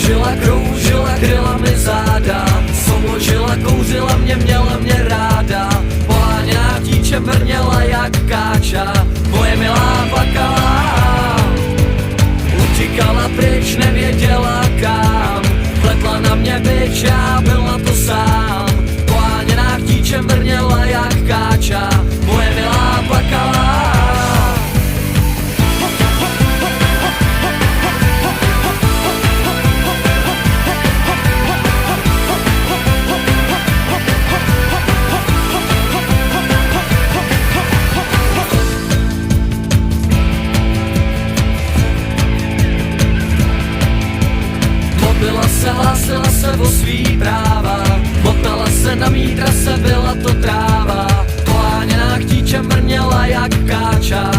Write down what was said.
Kroužila, kryla mi záda, souložila, kouřila mě, měla mě ráda. Poháněná dítě brněla jak káča, moje milá plakala. Utíkala pryč, nevěděla kam, pletla na mě bič, já byl na to sám. Poháněná dítě brněla jak káča, moje milá plakala. Hlásila se o svý práva, motala se na mý trase, byla to tráva. Poháněná k dítě mrněla jak káča,